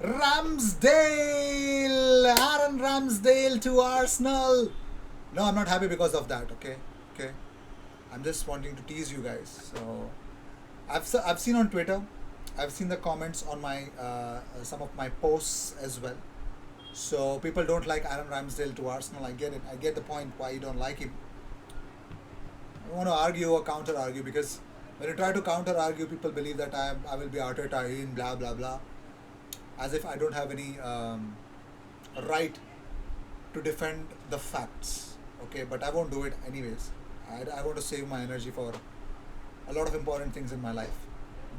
Ramsdale! Aaron Ramsdale to Arsenal! No, I'm not happy because of that, okay? Okay. I'm just wanting to tease you guys. So, I've seen on Twitter, I've seen the comments on my some of my posts as well. So, people don't like Aaron Ramsdale to Arsenal. I get it. I get the point why you don't like him. I don't want to argue or counter argue because when you try to counter argue, people believe that I will be Arteta in blah blah blah, as if I don't have any right to defend the facts. Okay, but I won't do it anyways. I want to save my energy for a lot of important things in my life.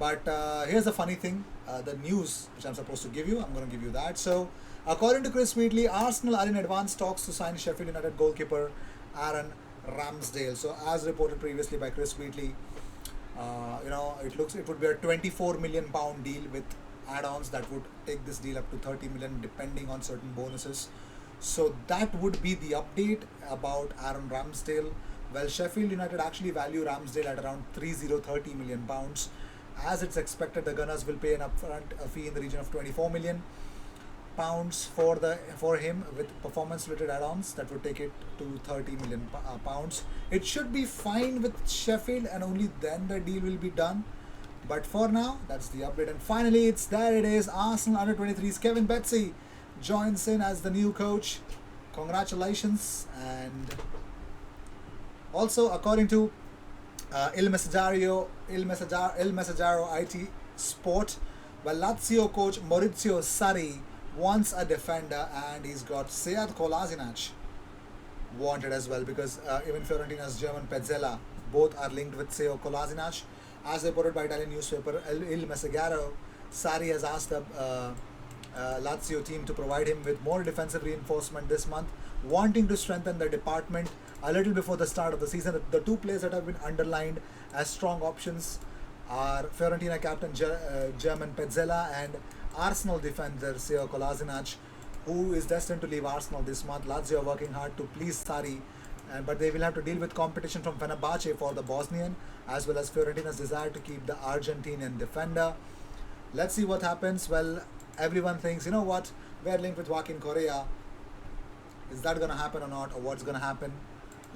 But here's the funny thing, the news which I'm supposed to give you, I'm going to give you that. So, according to Chris Wheatley, Arsenal are in advanced talks to sign Sheffield United goalkeeper Aaron Ramsdale. So, as reported previously by Chris Wheatley, it would be a 24 million pound deal with add-ons that would take this deal up to 30 million depending on certain bonuses. So that would be the update about Aaron Ramsdale. Well, Sheffield United actually value Ramsdale at around 30 million pounds. As it's expected, the Gunners will pay an upfront fee in the region of 24 million pounds for him with performance related add-ons that would take it to 30 million pounds. It should be fine with Sheffield and only then the deal will be done. But for now, that's the update. And finally, it is. Arsenal under 23's Kevin Betsy joins in as the new coach. Congratulations. And also, according to Il Messaggero IT Sport, well, Lazio coach Maurizio Sarri wants a defender, and he's got Sead Kolasinac wanted as well, because even Fiorentina's German Pezzella both are linked with Seo Kolasinac. As reported by Italian newspaper Il Messaggero, Sarri has asked the Lazio team to provide him with more defensive reinforcement this month, wanting to strengthen the department a little before the start of the season. The two players that have been underlined as strong options are Fiorentina captain German Pezzella and Arsenal defender Seo Kolasinac, who is destined to leave Arsenal this month. Lazio are working hard to please Sarri, but they will have to deal with competition from Fenerbahce for the Bosnian, as well as Fiorentina's desire to keep the Argentinian defender. Let's see what happens. Well, everyone thinks, you know what, we're linked with Joaquin Correa. Is that going to happen or not, or what's going to happen?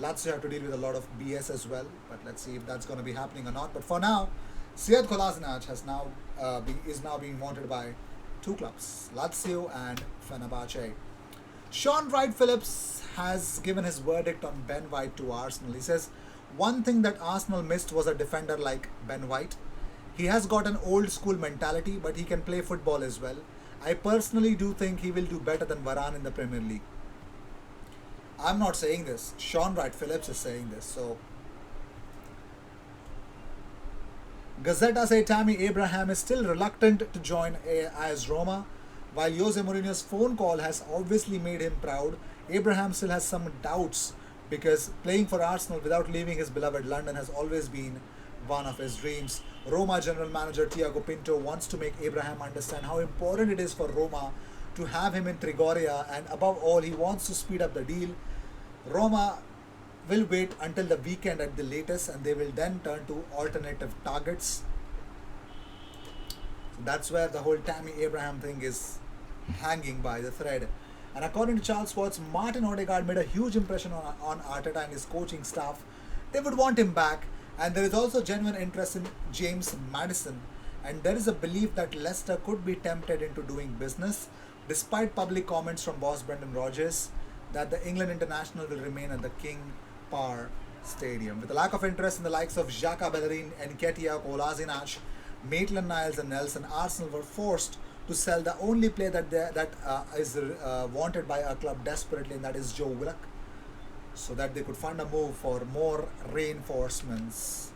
Lazio have to deal with a lot of BS as well, but let's see if that's going to be happening or not. But for now, Sead Kolasinac is now being wanted by two clubs, Lazio and Fenerbahce. Sean Wright-Phillips has given his verdict on Ben White to Arsenal. He says, one thing that Arsenal missed was a defender like Ben White. He has got an old school mentality, but he can play football as well. I personally do think he will do better than Varane in the Premier League. I'm not saying this. Sean Wright-Phillips is saying this. So, Gazzetta say Tammy Abraham is still reluctant to join AS Roma. While Jose Mourinho's phone call has obviously made him proud, Abraham still has some doubts because playing for Arsenal without leaving his beloved London has always been one of his dreams. Roma general manager Tiago Pinto wants to make Abraham understand how important it is for Roma to have him in Trigoria, and above all, he wants to speed up the deal. Roma will wait until the weekend at the latest, and they will then turn to alternative targets. So that's where the whole Tammy Abraham thing is hanging by the thread. And according to Charles Sports, Martin Odegaard made a huge impression on Arteta and his coaching staff. They would want him back, and there is also genuine interest in James Maddison. And there is a belief that Leicester could be tempted into doing business, despite public comments from boss Brendan Rodgers that the England international will remain at the King Power Stadium. With a lack of interest in the likes of Xhaka Bellerin, Nketiah, Kolasinac, Maitland-Niles and Nelson, Arsenal were forced to sell the only player that is wanted by a club desperately, and that is Joe Willock, so that they could fund a move for more reinforcements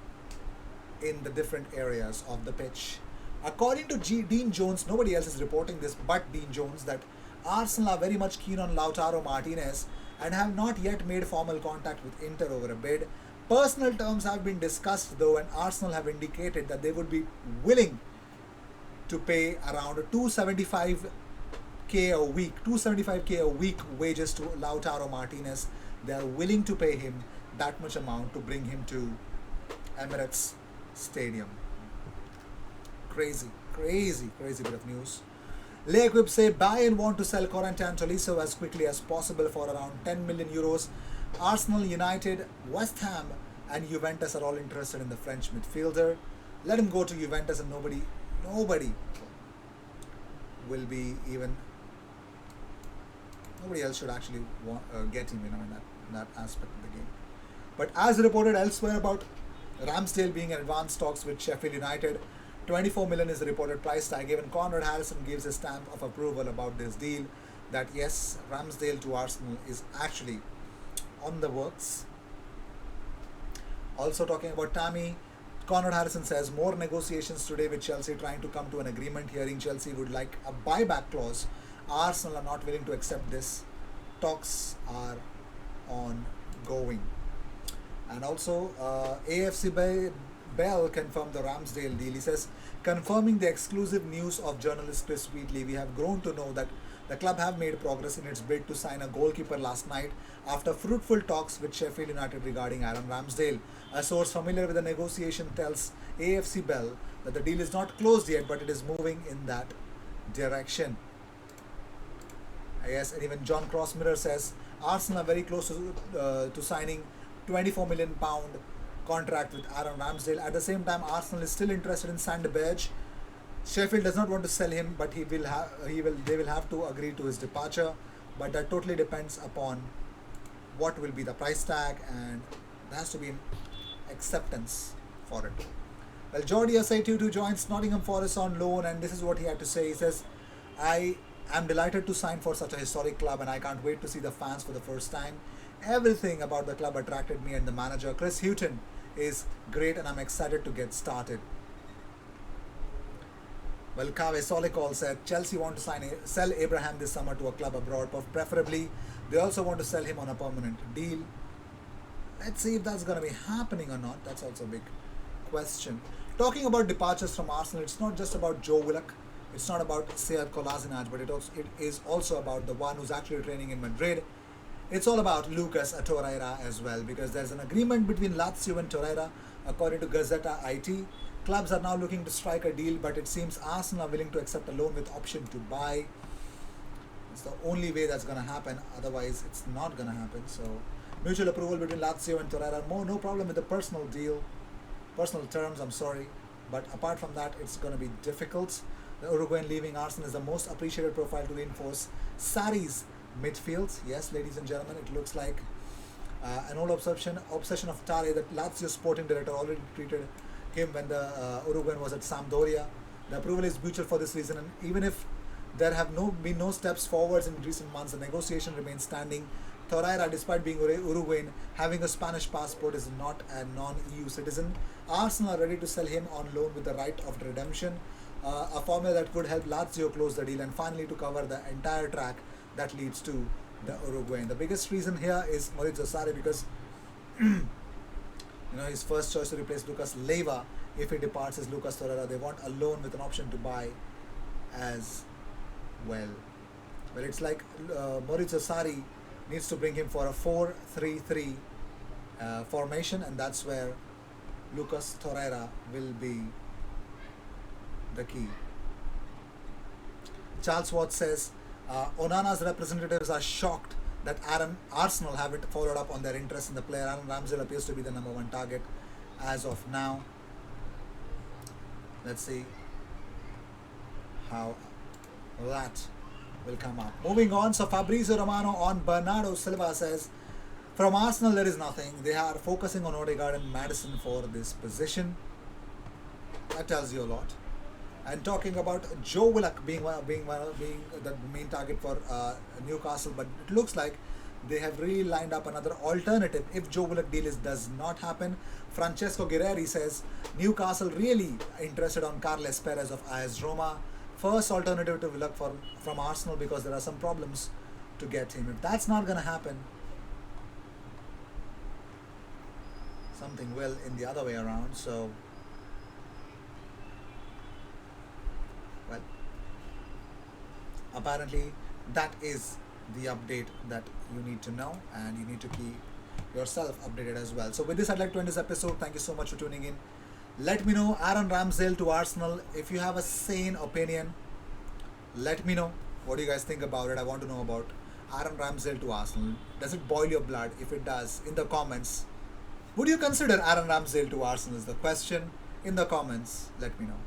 in the different areas of the pitch. According to Dean Jones, nobody else is reporting this but Dean Jones, that Arsenal are very much keen on Lautaro Martinez and have not yet made formal contact with Inter over a bid. Personal terms have been discussed though, and Arsenal have indicated that they would be willing to pay around 275k a week wages to Lautaro Martinez. They are willing to pay him that much amount to bring him to Emirates Stadium. Crazy bit of news. L'Equipe say Bayern want to sell Corentin Tolisso as quickly as possible for around 10 million euros. Arsenal, United, West Ham, and Juventus are all interested in the French midfielder. Let him go to Juventus, and nobody will be even. Nobody else should actually get him, in that aspect of the game. But as reported elsewhere about Ramsdale being in advanced talks with Sheffield United, 24 million is the reported price tag. Even Conrad Harrison gives a stamp of approval about this deal, that yes, Ramsdale to Arsenal is actually on the works. Also talking about Tammy, Conrad Harrison says more negotiations today with Chelsea trying to come to an agreement. Hearing Chelsea would like a buyback clause. Arsenal are not willing to accept this. Talks are ongoing. And also AFC Bell confirmed the Ramsdale deal. He says, confirming the exclusive news of journalist Chris Wheatley, we have grown to know that the club have made progress in its bid to sign a goalkeeper last night after fruitful talks with Sheffield United regarding Aaron Ramsdale. A source familiar with the negotiation tells AFC Bell that the deal is not closed yet, but it is moving in that direction. Yes, and even John Crossmiller says Arsenal are very close to signing £24 million contract with Aaron Ramsdale. At the same time, Arsenal is still interested in Sander Berge. Sheffield does not want to sell him, but they will have to agree to his departure. But that totally depends upon what will be the price tag, and there has to be an acceptance for it. Well, Jordi Asai joins Nottingham Forest on loan, and this is what he had to say. He says, I am delighted to sign for such a historic club, and I can't wait to see the fans for the first time. Everything about the club attracted me, and the manager, Chris Hughton, is great, and I'm excited to get started. Well, Kave Solikol said Chelsea want to sell Abraham this summer to a club abroad, preferably. They also want to sell him on a permanent deal. Let's see if that's going to be happening or not. That's also a big question. Talking about departures from Arsenal, it's not just about Joe Willock. It's not about Sead Kolasinac, but it is also about the one who's actually training in Madrid. It's all about Lucas Torreira as well, because there's an agreement between Lazio and Torreira, according to Gazzetta IT. Clubs are now looking to strike a deal, but it seems Arsenal are willing to accept a loan with option to buy. It's the only way that's going to happen. Otherwise, it's not going to happen. So, mutual approval between Lazio and Torreira. No problem with the personal terms. I'm sorry, but apart from that, it's going to be difficult. The Uruguayan leaving Arsenal is the most appreciated profile to reinforce Sarri's midfield. Yes, ladies and gentlemen, it looks like an old obsession of Tare that Lazio sporting director already treated him when the Uruguayan was at Sampdoria. The approval is mutual for this reason, and even if there have been no steps forwards in recent months, the negotiation remains standing. Torreira, despite being Uruguayan, having a Spanish passport, is not a non-EU citizen. Arsenal are ready to sell him on loan with the right of redemption, a formula that could help Lazio close the deal, and finally to cover the entire track that leads to the Uruguayan. The biggest reason here is Maurizio Sarri, because his first choice to replace Lucas Leiva if he departs is Lucas Torreira. They want a loan with an option to buy as well. Well, it's like Maurizio Sarri needs to bring him for a 4-3-3 formation, and that's where Lucas Torreira will be the key. Charles Watts says Onana's representatives are shocked that Arsenal haven't followed up on their interest in the player. Aaron Ramsdale appears to be the number one target as of now. Let's see how that will come up. Moving on, so Fabrizio Romano on Bernardo Silva says, from Arsenal there is nothing. They are focusing on Odegaard and Maddison for this position. That tells you a lot. And talking about Joe Willock being the main target for Newcastle, but it looks like they have really lined up another alternative if Joe Willock deal does not happen. Francesco Guerreri says Newcastle really interested on Carles Perez of AS Roma. First alternative to Willock from Arsenal, because there are some problems to get him. If that's not going to happen, something will in the other way around. So, well, apparently that is the update that you need to know, and you need to keep yourself updated as well. So with this, I'd like to end this episode. Thank you so much for tuning in. Let me know Aaron Ramsdale to Arsenal. If you have a sane opinion, Let me know what do you guys think about it. I want to know about Aaron Ramsdale to Arsenal. Does it boil your blood? If it does, in the comments. Would you consider Aaron Ramsdale to Arsenal is the question. In the comments, let me know.